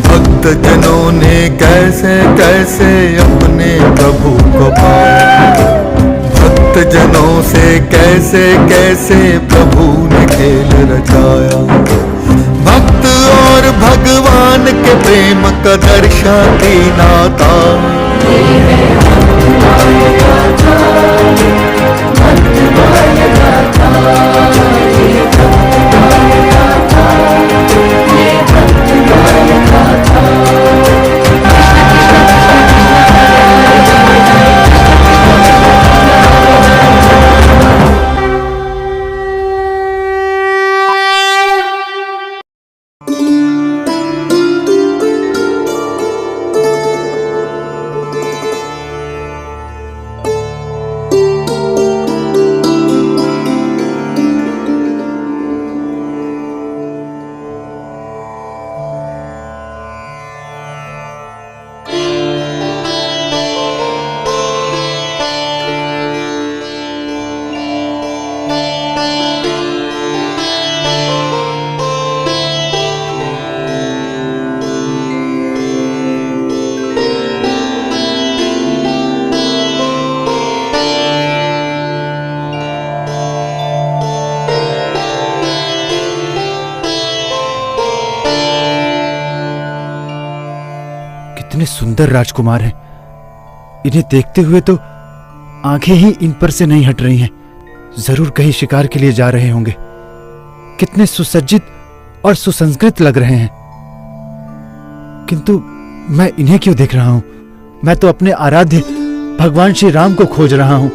भक्त जनों ने कैसे कैसे अपने प्रभु को पाया, भक्त जनों से कैसे कैसे प्रभु ने खेल रचाया। भक्त और भगवान के प्रेम का दर्शन ही नाता, कितने सुंदर राजकुमार हैं। इन्हें देखते हुए तो आंखें ही इन पर से नहीं हट रही हैं। जरूर कहीं शिकार के लिए जा रहे होंगे। कितने सुसज्जित और सुसंस्कृत लग रहे हैं। किंतु मैं इन्हें क्यों देख रहा हूं? मैं तो अपने आराध्य भगवान श्री राम को खोज रहा हूं।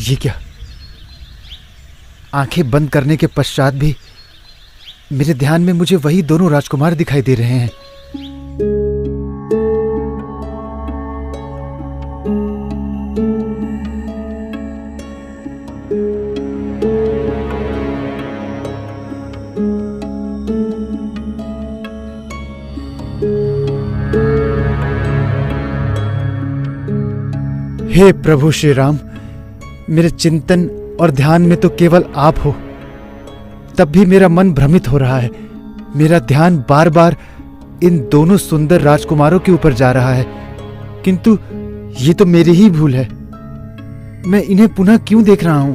ये क्या? आंखें बंद करने के पश्चात भी मेरे ध्यान में मुझे वही दोनों राजकुमार दिखाई दे रहे हैं। हे प्रभु श्री राम, मेरे चिंतन और ध्यान में तो केवल आप हो, तब भी मेरा मन भ्रमित हो रहा है। मेरा ध्यान बार बार इन दोनों सुंदर राजकुमारों के ऊपर जा रहा है, किंतु ये तो मेरी ही भूल है। मैं इन्हें पुनः क्यों देख रहा हूं?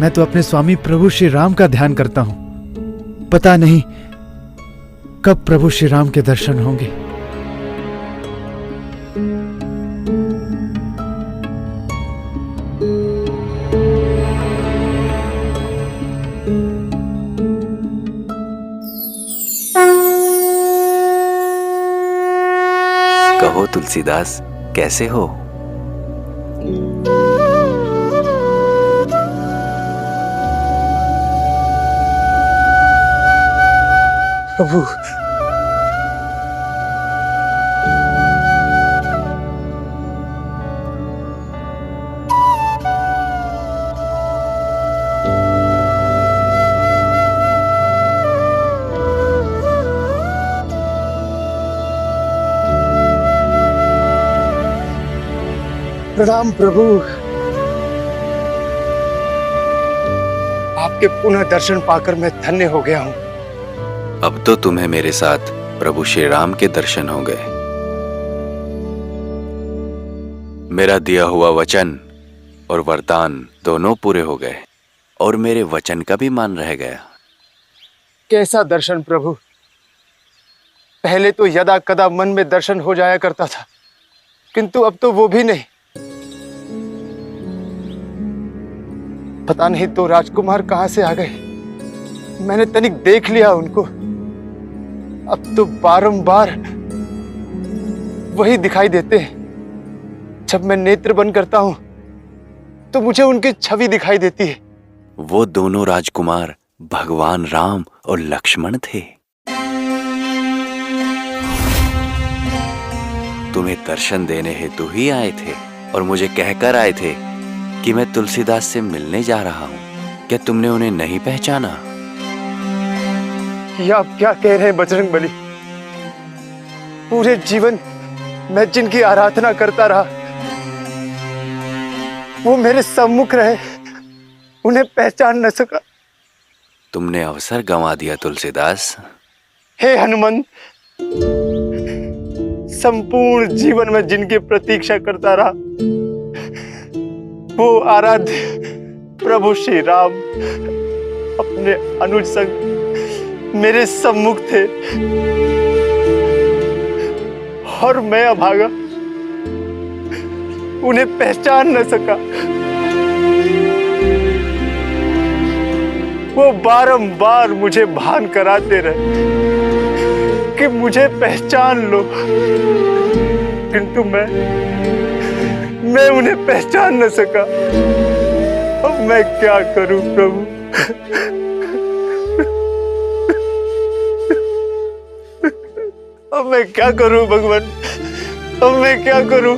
मैं तो अपने स्वामी प्रभु श्री राम का ध्यान करता हूं। पता नहीं कब प्रभु श्री राम के दर्शन होंगे। कहो तुलसीदास, कैसे हो? प्रभु, प्रणाम प्रभु। आपके पुनः दर्शन पाकर मैं धन्य हो गया हूँ। अब तो तुम्हें मेरे साथ प्रभु श्री राम के दर्शन हो गए। मेरा दिया हुआ वचन और वरदान दोनों पूरे हो गए और मेरे वचन का भी मान रह गया। कैसा दर्शन प्रभु? पहले तो यदा कदा मन में दर्शन हो जाया करता था, किंतु अब तो वो भी नहीं। पता नहीं तो राजकुमार कहां से आ गए। मैंने तनिक देख लिया उनको, अब तो बारंबार वही दिखाई देते हैं। जब मैं नेत्र बंद करता हूं तो मुझे उनकी छवि दिखाई देती है। वो दोनों राजकुमार भगवान राम और लक्ष्मण थे। तुम्हें दर्शन देने हेतु ही आए थे और मुझे कहकर आए थे कि मैं तुलसीदास से मिलने जा रहा हूं। क्या तुमने उन्हें नहीं पहचाना? ये आप क्या कह रहे हैं बजरंग बली? पूरे जीवन मैं जिनकी आराधना करता रहा, वो मेरे सम्मुख रहे, उन्हें पहचान न सका। तुमने अवसर गंवा दिया तुलसीदास। हे हनुमंत, संपूर्ण जीवन में जिनकी प्रतीक्षा करता रहा, वो आराध्य प्रभु श्री राम अपने अनुज संग मेरे सम्मुख थे और मैं अभागा उन्हें पहचान न सका। वो बारंबार मुझे भान कराते रहे कि मुझे पहचान लो, किंतु मैं उन्हें पहचान न सका। अब मैं क्या करूं प्रभु? अब मैं क्या करूं भगवान? अब मैं क्या करूं?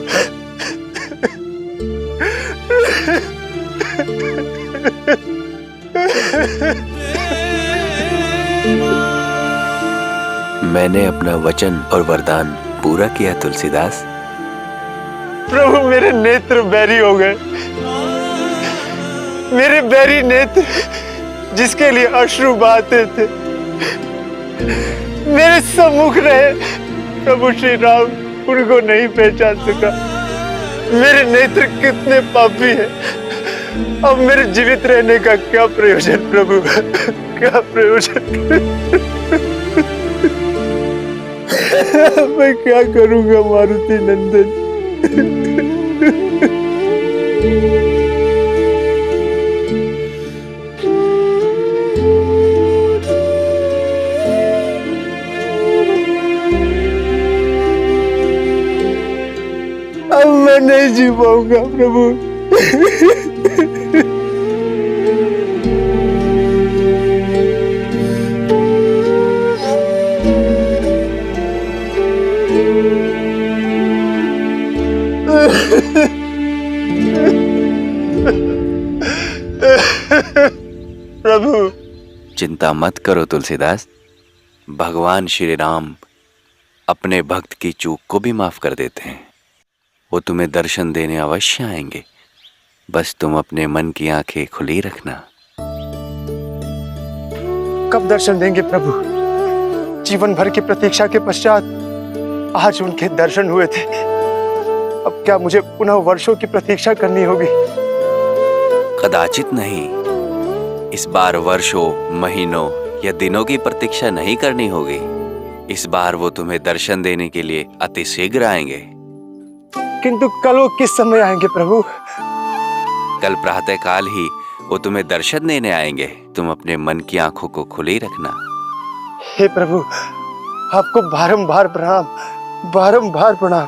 मैंने अपना वचन और वरदान पूरा किया तुलसीदास। प्रभु मेरे नेत्र बैरी हो गए। मेरे बैरी नेत्र जिसके लिए अश्रु बहाते थे, मेरे सम्मुख रहे, प्रभु श्री राम उनको नहीं पहचान सका। मेरे नेत्र कितने पापी हैं। अब मेरे जीवित रहने का क्या प्रयोजन प्रभु? क्या प्रयोजन? मैं क्या करूंगा मारुति नंदन? अब मैं नहीं जी पाऊंगा प्रभु। प्रभु चिंता मत करो तुलसीदास। भगवान श्री राम अपने भक्त की चूक को भी माफ कर देते हैं। वो तुम्हें दर्शन देने अवश्य आएंगे। बस तुम अपने मन की आंखें खुली रखना। कब दर्शन देंगे प्रभु? जीवन भर की प्रतीक्षा के पश्चात आज उनके दर्शन हुए थे। अब क्या मुझे पुनः वर्षों की प्रतीक्षा करनी होगी? कदाचित नहीं। इस बार वर्षों, महीनों या दिनों की प्रतीक्षा नहीं करनी होगी। इस बार वो तुम्हें दर्शन देने के लिए अति शीघ्र आएंगे। किंतु कल वो किस समय आएंगे प्रभु? कल प्रातः काल ही वो तुम्हें दर्शन देने आएंगे। तुम अपने मन की आंखों को खुली रखना। हे प्रभु, आपको बारंबार प्रणाम, बारंबार प्रणाम।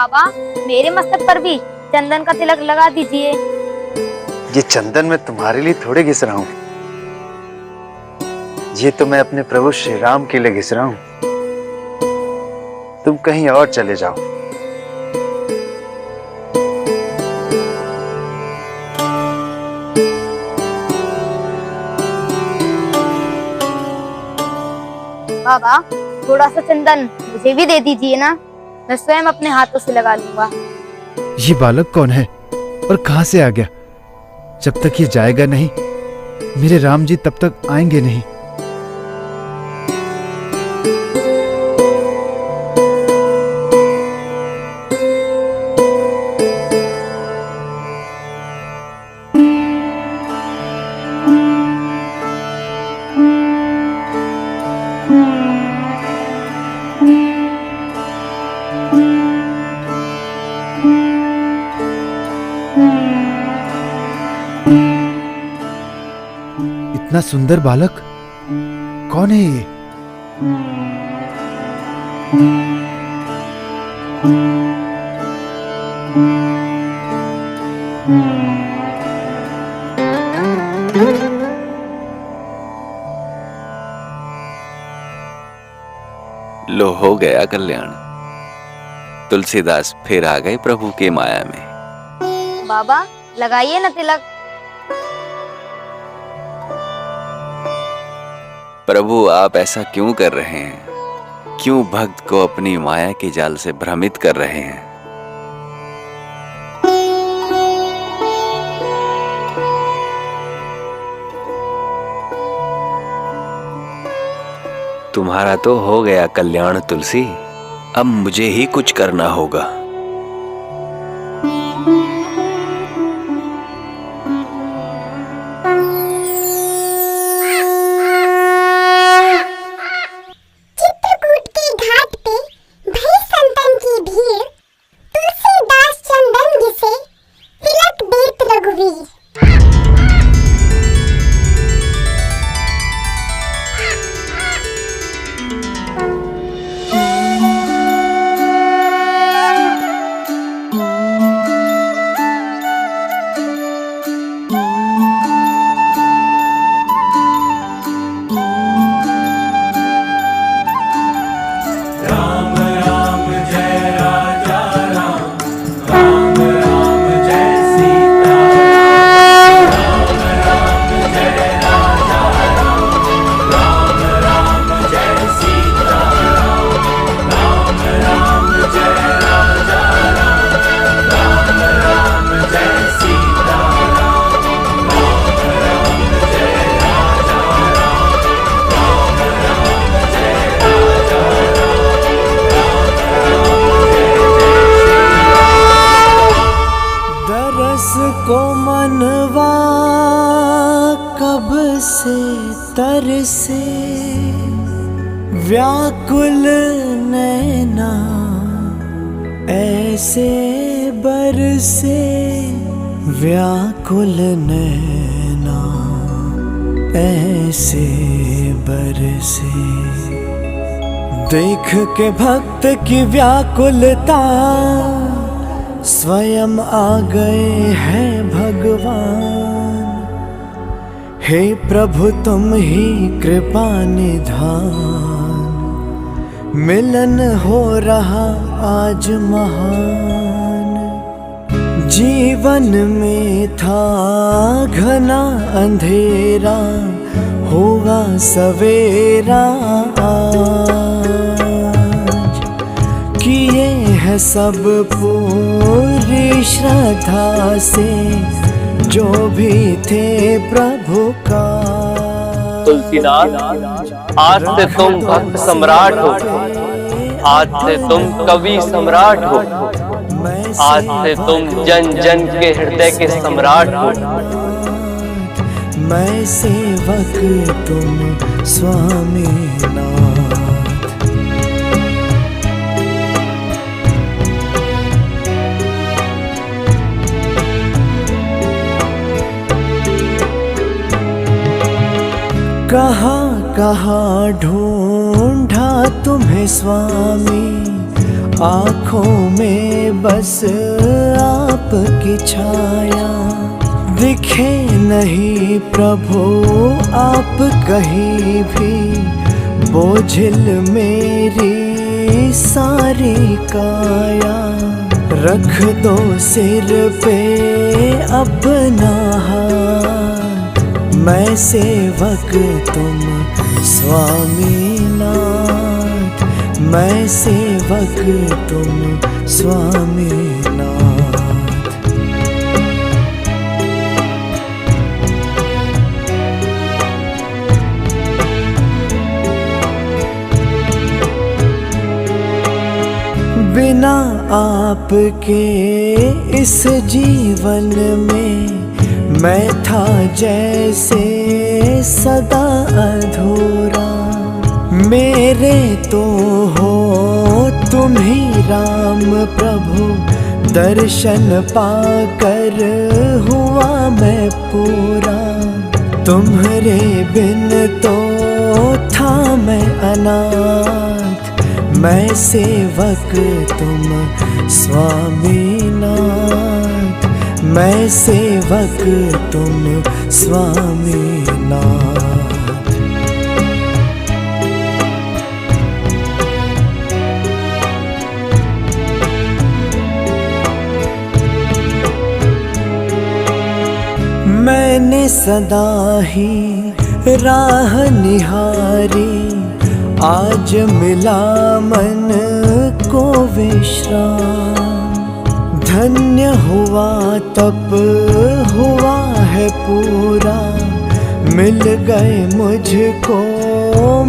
बाबा मेरे मस्तक पर भी चंदन का तिलक लगा दीजिए। ये चंदन मैं तुम्हारे लिए थोड़े घिस रहा हूं, ये तो मैं अपने प्रभु श्री राम के लिए घिस रहा हूं। तुम कहीं और चले जाओ। बाबा थोड़ा सा चंदन मुझे भी दे दीजिए ना, मैं स्वयं अपने हाथों से लगा लूंगा। ये बालक कौन है और कहां से आ गया? जब तक ये जाएगा नहीं, मेरे राम जी तब तक आएंगे नहीं। इतना सुंदर बालक कौन है ये? लो हो गया कल्याण। तुलसीदास फिर आ गए प्रभु के माया में। बाबा लगाइए ना तिलक। प्रभु आप ऐसा क्यों कर रहे हैं? क्यों भक्त को अपनी माया के जाल से भ्रमित कर रहे हैं? तुम्हारा तो हो गया कल्याण तुलसी, अब मुझे ही कुछ करना होगा। चित्रकूट के घाट पे भई संतन की भीड़, तुलसीदास चंदन घिसे तिलक देत रघुवीर। को मनवा कब से तरसे, व्याकुल नैना ऐसे बरसे, व्याकुल नैना ऐसे बरसे। देख के भक्त की व्याकुलता स्वयं आ गए हैं भगवान। हे प्रभु तुम ही कृपा निधान, मिलन हो रहा आज महान। जीवन में था घना अंधेरा, होगा सवेरा आज। किए है सब पूरी श्रद्धा से, जो भी थे प्रभु का। तुलसीदास आज से तुम भक्त सम्राट हो, आज से तुम कवि सम्राट हो, आज से तुम जन जन के हृदय के सम्राट हो। मैं सेवक तुम स्वामी नाथ। कहाँ कहाँ ढूंढा तुम्हें स्वामी, आँखों में बस आपकी छाया, दिखे नहीं प्रभु आप कहीं भी, बोझिल मेरी सारी काया। रख दो सिर पे अपना हाथ, मैं सेवक तुम स्वामी नाथ, मैं सेवक तुम स्वामी नाथ। बिना आपके इस जीवन में मैं था जैसे सदा अधूरा। मेरे तो हो तुम ही राम प्रभु, दर्शन पाकर हुआ मैं पूरा। तुम्हारे बिन तो था मैं अनाथ, मैं सेवक तुम स्वामी नाथ, मैं सेवक तुम स्वामी नाथ। मैंने सदा ही राह निहारी, आज मिला मन को विश्राम। धन्य हुआ तप हुआ है पूरा, मिल गए मुझको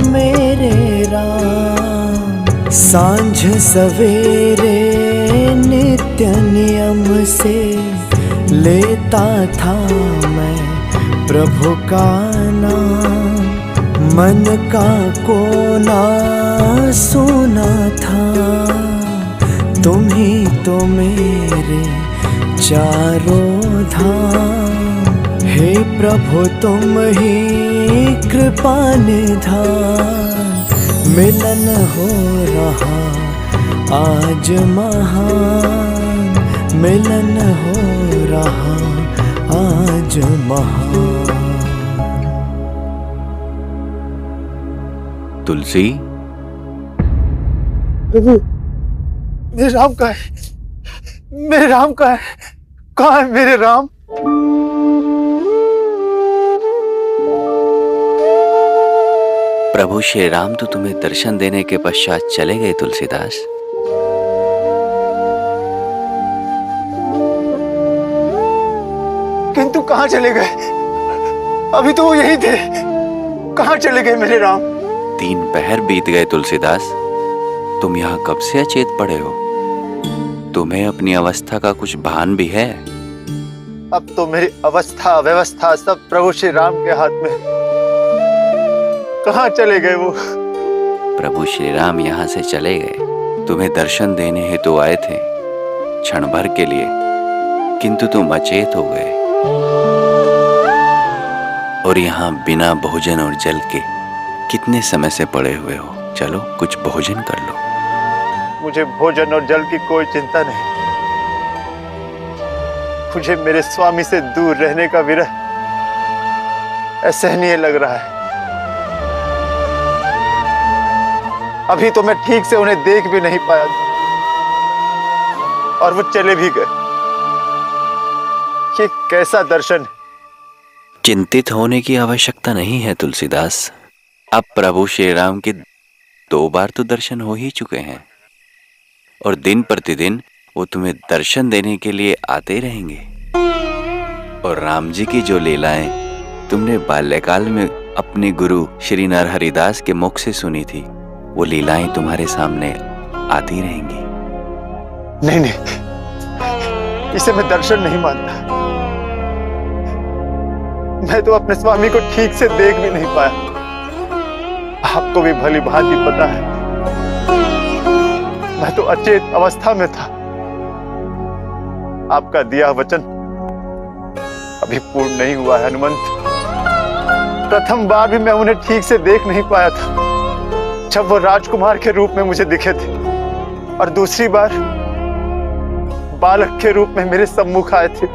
मेरे राम। सांझ सवेरे नित्य नियम से लेता था मैं प्रभु का नाम। मन का कोना सुना था, तुम ही तो मेरे चारों धाम। हे प्रभु तुम ही कृपा निधान, मिलन हो रहा आज महान, मिलन हो रहा आज महान। तुलसी, प्रभु मेरे राम कहाँ है? मेरे राम कहाँ है? कहाँ है मेरे राम? प्रभु श्री राम तो तुम्हें दर्शन देने के पश्चात चले गए तुलसीदास। किंतु कहाँ चले गए? अभी तो वो यही थे। कहाँ चले गए मेरे राम? 3 पहर बीत गए तुलसीदास, तुम यहाँ कब से अचेत पड़े हो? तुम्हें अपनी अवस्था का कुछ भान भी है? अब तो मेरी अवस्था अव्यवस्था सब प्रभु श्री राम के हाथ में। कहाँ चले गए वो? प्रभु श्री राम यहाँ से चले गए, तुम्हें दर्शन देने हेतु आए थे क्षण भर के लिए, किंतु तुम अचेत हो गए और यहाँ बिना भोजन और जल के कितने समय से पड़े हुए हो। चलो कुछ भोजन कर लो। मुझे भोजन और जल की कोई चिंता नहीं। मुझे मेरे स्वामी से दूर रहने का विरह असहनीय लग रहा है। अभी तो मैं ठीक से उन्हें देख भी नहीं पाया और वो चले भी गए। ये कैसा दर्शन है? चिंतित होने की आवश्यकता नहीं है तुलसीदास। अब प्रभु श्री राम के 2 बार तो दर्शन हो ही चुके हैं और दिन प्रतिदिन वो तुम्हें दर्शन देने के लिए आते रहेंगे। और राम जी की जो लीलाएं तुमने बाल्यकाल में अपने गुरु श्री नरहरिदास के मुख से सुनी थी, वो लीलाएं तुम्हारे सामने आती रहेंगी। नहीं नहीं, इसे मैं दर्शन नहीं मानता। मैं तो अपने स्वामी को ठीक से देख भी नहीं पाया। आपको भी भली भांति पता है, मैं तो अचेत अवस्था में था। आपका दिया वचन अभी पूर्ण नहीं हुआ है हनुमंत। प्रथम बार भी मैं उन्हें ठीक से देख नहीं पाया था जब वो राजकुमार के रूप में मुझे दिखे थे। और दूसरी बार बालक के रूप में मेरे सम्मुख आए थे।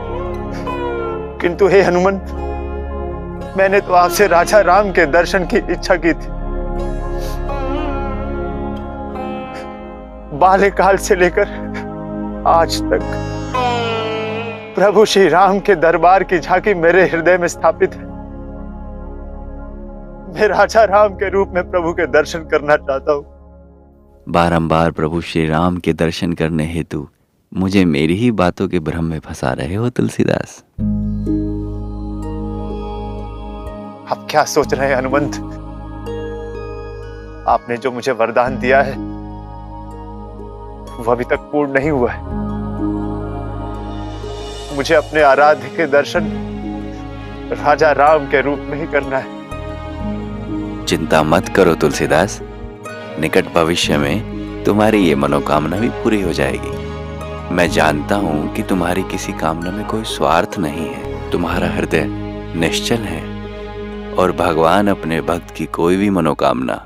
किंतु हे हनुमंत, मैंने तो आपसे राजा राम के दर्शन की इच्छा की थी। बाल्यकाल से लेकर आज तक प्रभु श्री राम के दरबार की झांकी मेरे हृदय में स्थापित है। मैं राजा राम के रूप में प्रभु के दर्शन करना चाहता हूं। बारंबार प्रभु श्री राम के दर्शन करने हेतु मुझे मेरी ही बातों के भ्रम में फंसा रहे हो तुलसीदास। आप क्या सोच रहे हैं हनुमंत? आपने जो मुझे वरदान दिया है वह अभी तक पूर्ण नहीं हुआ है। मुझे अपने आराध्य के दर्शन राजा राम के रूप में ही करना है। चिंता मत करो तुलसीदास, निकट भविष्य में तुम्हारी ये मनोकामना भी पूरी हो जाएगी। मैं जानता हूं कि तुम्हारी किसी कामना में कोई स्वार्थ नहीं है। तुम्हारा हृदय निश्चल है और भगवान अपने भक्त की कोई भी मनोकामना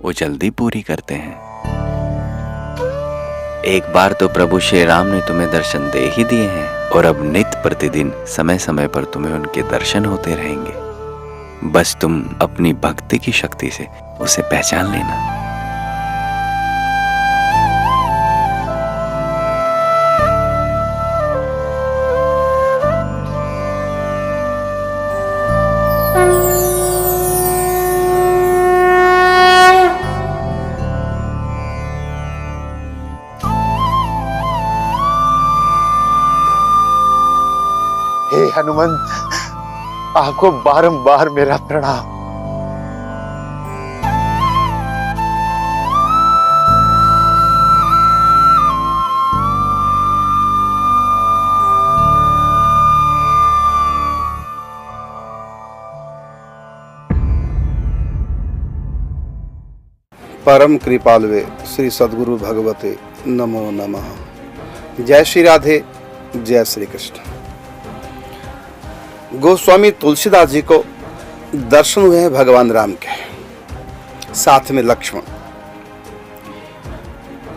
वो जल्दी पूरी करते हैं। एक बार तो प्रभु श्री राम ने तुम्हें दर्शन दे ही दिए हैं और अब नित्य प्रतिदिन समय समय पर तुम्हें उनके दर्शन होते रहेंगे। बस तुम अपनी भक्ति की शक्ति से उसे पहचान लेना। हे हनुमंत, आपको बारंबार मेरा प्रणाम। परम कृपालवे श्री सद्गुरु भगवते नमो नमः। जय श्री राधे, जय श्री कृष्ण। गोस्वामी तुलसीदास जी को दर्शन हुए हैं भगवान राम के, साथ में लक्ष्मण।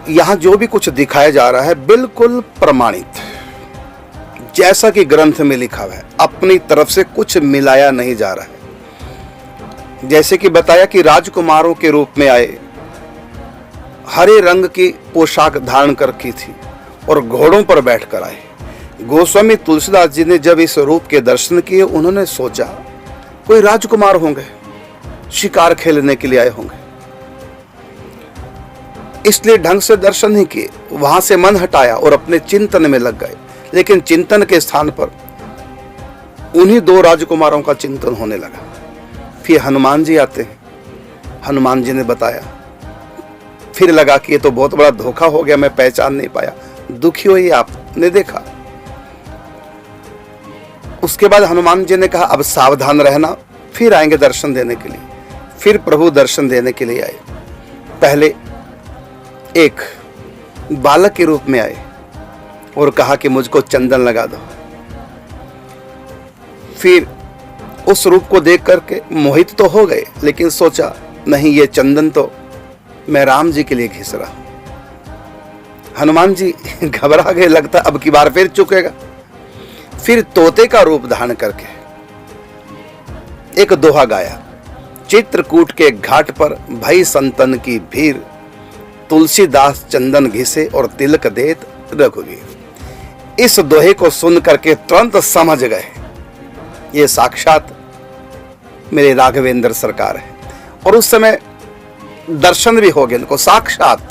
यहां जो भी कुछ दिखाया जा रहा है बिल्कुल प्रमाणित, जैसा कि ग्रंथ में लिखा हुआ है। अपनी तरफ से कुछ मिलाया नहीं जा रहा है। जैसे कि बताया कि राजकुमारों के रूप में आए, हरे रंग की पोशाक धारण कर की थी और घोड़ों पर बैठकर आए। गोस्वामी तुलसीदास जी ने जब इस रूप के दर्शन किए, उन्होंने सोचा कोई राजकुमार होंगे, शिकार खेलने के लिए आए होंगे, इसलिए ढंग से दर्शन नहीं किए। वहां से मन हटाया और अपने चिंतन में लग गए। लेकिन चिंतन के स्थान पर उन्हीं दो राजकुमारों का चिंतन होने लगा। फिर हनुमान जी आते हैं। हनुमान जी ने बताया, फिर लगा कि ये तो बहुत बड़ा धोखा हो गया, मैं पहचान नहीं पाया। दुखी हुई आपने देखा। उसके बाद हनुमान जी ने कहा अब सावधान रहना, फिर आएंगे दर्शन देने के लिए। फिर प्रभु दर्शन देने के लिए आए। पहले एक बालक के रूप में आए और कहा कि मुझको चंदन लगा दो। फिर उस रूप को देख करके मोहित तो हो गए, लेकिन सोचा नहीं, ये चंदन तो मैं राम जी के लिए घिस रहा हूं। हनुमान जी घबरा गए, लगता अब की बार फिर चुकेगा। फिर तोते का रूप धारण करके एक दोहा गाया, चित्रकूट के घाट पर भई संतन की भीड़, तुलसीदास चंदन घिसे और तिलक देत रघुवीर। इस दोहे को सुन करके तुरंत समझ गए ये साक्षात मेरे राघवेंद्र सरकार है। और उस समय दर्शन भी हो गए इनको साक्षात।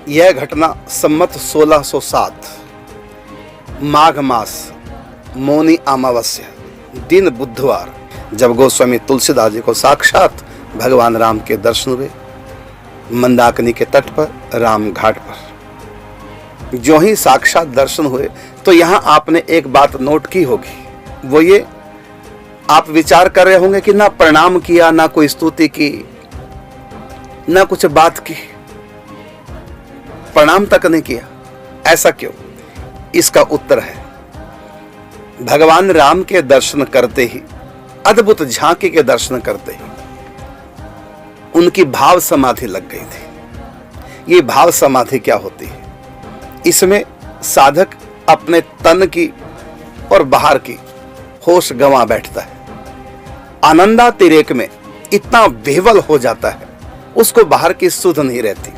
यह घटना सम्मत 1607 माघ मास मौनी अमावस्या दिन बुधवार, जब गोस्वामी तुलसीदास जी को साक्षात भगवान राम के दर्शन हुए मंदाकिनी के तट पर, राम घाट पर। जो ही साक्षात दर्शन हुए तो यहां आपने एक बात नोट की होगी, वो ये आप विचार कर रहे होंगे कि ना प्रणाम किया, ना कोई स्तुति की, ना कुछ बात की, प्रणाम तक नहीं किया। ऐसा क्यों? इसका उत्तर है, भगवान राम के दर्शन करते ही, अद्भुत झांकी के दर्शन करते ही उनकी भाव समाधि लग गई थी। ये भाव समाधि क्या होती है? इसमें साधक अपने तन की और बाहर की होश गंवा बैठता है। आनंदातिरेक में इतना विह्वल हो जाता है, उसको बाहर की सुध नहीं रहती।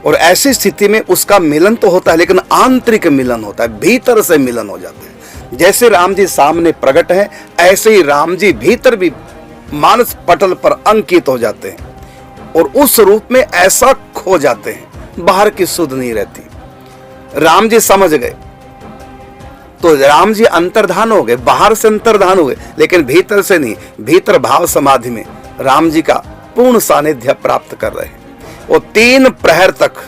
और ऐसी स्थिति में उसका मिलन तो होता है, लेकिन आंतरिक मिलन होता है, भीतर से मिलन हो जाता है। जैसे राम जी सामने प्रकट है, ऐसे ही राम जी भीतर भी मानस पटल पर अंकित हो जाते हैं और उस रूप में ऐसा खो जाते हैं, बाहर की सुध नहीं रहती। राम जी समझ गए तो राम जी अंतर्धान हो गए, बाहर से अंतर्धान हुए, लेकिन भीतर से नहीं। भीतर भाव समाधि में राम जी का पूर्ण सानिध्य प्राप्त कर रहे हैं। वो 3 प्रहर तक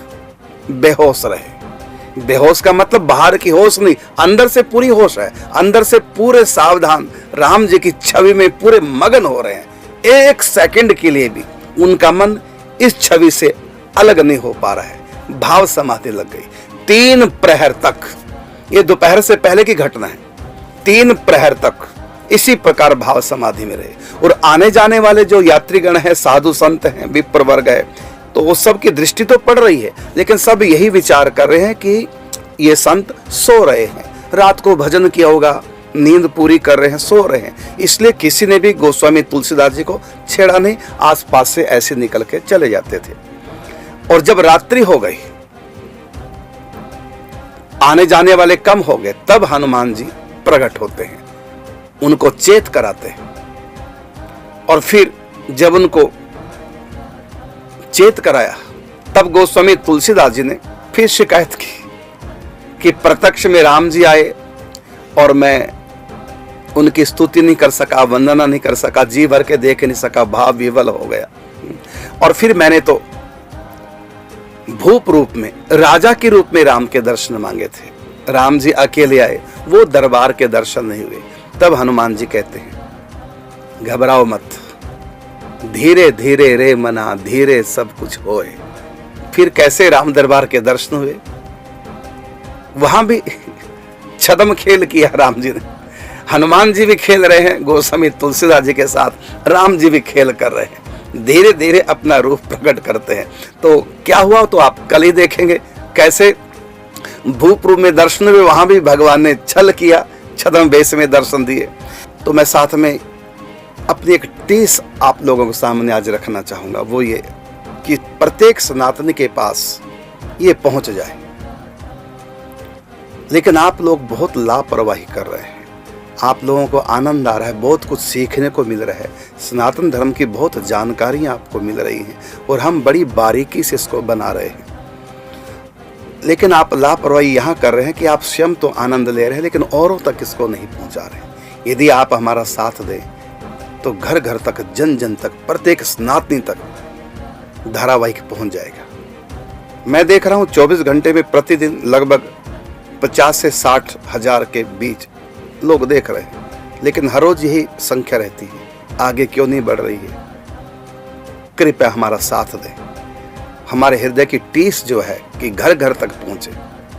बेहोश रहे। बेहोश का मतलब बाहर की होश नहीं, अंदर से पूरी होश है, अंदर से पूरे सावधान राम जी की छवि में पूरे मगन हो रहे हैं। 1 सेकंड के लिए भी उनका मन इस छवि से अलग नहीं हो पा रहा है। भाव समाधि लग गई। 3 प्रहर तक, ये दोपहर से पहले की घटना है, 3 प्रहर तक इसी प्रकार भाव समाधि में रहे। और आने जाने वाले जो यात्रीगण हैं, साधु संत हैं, विप्र वर्ग है, तो वो सब की दृष्टि तो पड़ रही है, लेकिन सब यही विचार कर रहे हैं कि ये संत सो रहे हैं, रात को भजन किया होगा, नींद पूरी कर रहे हैं, सो रहे हैं। इसलिए किसी ने भी गोस्वामी तुलसीदास जी को छेड़ा नहीं, आसपास से ऐसे निकल के चले जाते थे। और जब रात्रि हो गई, आने जाने वाले कम हो गए, तब हनुमान जी प्रकट होते हैं, उनको चेत कराते हैं। और फिर जब उनको चेत कराया, तब गोस्वामी तुलसीदास जी ने फिर शिकायत की कि प्रत्यक्ष में राम जी आए और मैं उनकी स्तुति नहीं कर सका, वंदना नहीं कर सका, जी भर के देख नहीं सका, भाव विवल हो गया। और फिर मैंने तो भूप रूप में, राजा के रूप में राम के दर्शन मांगे थे, राम जी अकेले आए, वो दरबार के दर्शन नहीं हुए। तब हनुमान जी कहते हैं, घबराओ मत, धीरे धीरे रे मना, धीरे सब कुछ होए। फिर कैसे राम दरबार के दर्शन हुए? वहां भी छद्म खेल किया राम जी ने। हनुमान जी भी खेल रहे हैं गोस्वामी तुलसीदास जी के साथ, राम जी भी खेल कर रहे हैं, धीरे धीरे अपना रूप प्रकट करते हैं। तो क्या हुआ तो आप कल ही देखेंगे, कैसे भूप रूप में दर्शन हुए, वहां भी भगवान ने छल किया, छद्म वेश में दर्शन दिए। तो मैं साथ में अपनी एक टीस आप लोगों के सामने आज रखना चाहूंगा, वो ये कि प्रत्येक सनातनी के पास ये पहुंच जाए, लेकिन आप लोग बहुत लापरवाही कर रहे हैं। आप लोगों को आनंद आ रहा है, बहुत कुछ सीखने को मिल रहा है, सनातन धर्म की बहुत जानकारियां आपको मिल रही हैं और हम बड़ी बारीकी से इसको बना रहे हैं। लेकिन आप लापरवाही यहाँ कर रहे हैं कि आप स्वयं तो आनंद ले रहे हैं, लेकिन औरों तक इसको नहीं पहुँचा रहे। यदि आप हमारा साथ दें तो घर घर तक, जन जन तक, प्रत्येक सनातनी तक धारावाहिक पहुँच जाएगा। मैं देख रहा हूँ 24 घंटे में प्रतिदिन लगभग 50 से 60 हजार के बीच लोग देख रहे हैं, लेकिन हर रोज यही संख्या रहती है, आगे क्यों नहीं बढ़ रही है? कृपया हमारा साथ दें। हमारे हृदय की टीस जो है कि घर घर तक पहुंचे,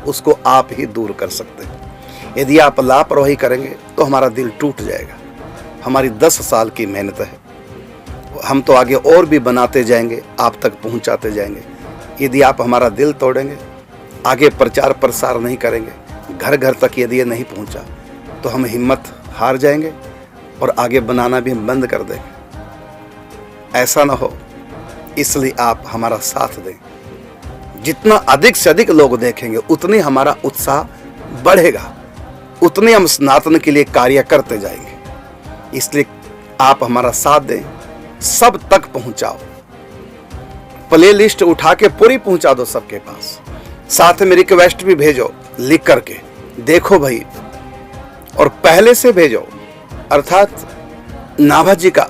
उसको आप ही दूर कर सकते हैं। यदि आप लापरवाही करेंगे तो हमारा दिल टूट जाएगा। हमारी 10 साल की मेहनत है, हम तो आगे और भी बनाते जाएंगे, आप तक पहुंचाते जाएंगे। यदि आप हमारा दिल तोड़ेंगे, आगे प्रचार प्रसार नहीं करेंगे, घर घर तक यदि ये नहीं पहुंचा, तो हम हिम्मत हार जाएंगे और आगे बनाना भी हम बंद कर देंगे। ऐसा ना हो, इसलिए आप हमारा साथ दें। जितना अधिक से अधिक लोग देखेंगे, उतनी हमारा उत्साह बढ़ेगा, उतने हम सनातन के लिए कार्य करते जाएंगे। इसलिए आप हमारा साथ दें, सब तक पहुंचाओ, प्ले लिस्ट उठा के पूरी पहुंचा दो सबके पास। साथ में रिक्वेस्ट भी भेजो लिख करके, देखो भाई, और पहले से भेजो, अर्थात नाभा जी का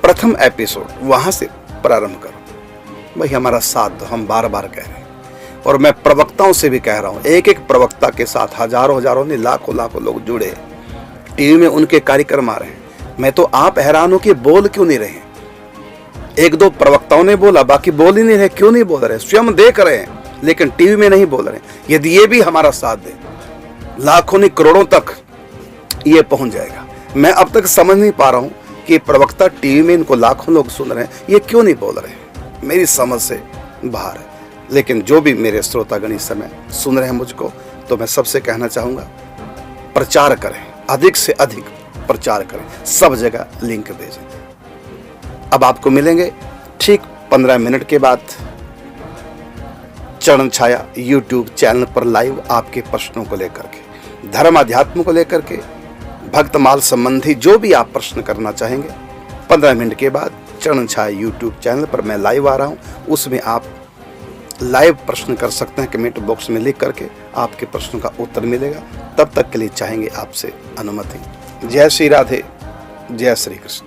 प्रथम एपिसोड वहां से प्रारंभ करो। भाई हमारा साथ दो, हम बार बार कह रहे हैं। और मैं प्रवक्ताओं से भी कह रहा हूं, एक एक प्रवक्ता के साथ हजारों हजारों नहीं, लाखों लाखों लोग जुड़े, टीवी में उनके कार्यक्रम आ रहे हैं। मैं तो आप हैरान हो कि बोल क्यों नहीं रहे। 1-2 प्रवक्ताओं ने बोला, बाकी बोल ही नहीं रहे। क्यों नहीं बोल रहे? स्वयं देख रहे हैं, लेकिन टीवी में नहीं बोल रहे। यदि ये भी हमारा साथ दे, लाखों नहीं करोड़ों तक ये पहुंच जाएगा। मैं अब तक समझ नहीं पा रहा हूं कि प्रवक्ता टीवी में इनको लाखों लोग सुन रहे हैं, ये क्यों नहीं बोल रहे हैं। मेरी समझ से बाहर है। लेकिन जो भी मेरे श्रोतागण इस समय सुन रहे हैं मुझको, तो मैं सबसे कहना चाहूँगा, प्रचार करें, अधिक से अधिक प्रचार करें, सब जगह लिंक भेजें। अब आपको मिलेंगे ठीक 15 मिनट के बाद चरण छाया यूट्यूब चैनल पर लाइव आपके प्रश्नों को लेकर के, धर्म अध्यात्म को लेकर के, भक्तमाल संबंधी जो भी आप प्रश्न करना चाहेंगे, 15 मिनट के बाद चरण छाया यूट्यूब चैनल पर मैं लाइव आ रहा हूं। उसमें आप लाइव प्रश्न कर सकते हैं, कमेंट बॉक्स में लिख करके आपके प्रश्नों का उत्तर मिलेगा। तब तक के लिए चाहेंगे आपसे अनुमति। जय श्री राधे, जय श्री कृष्ण।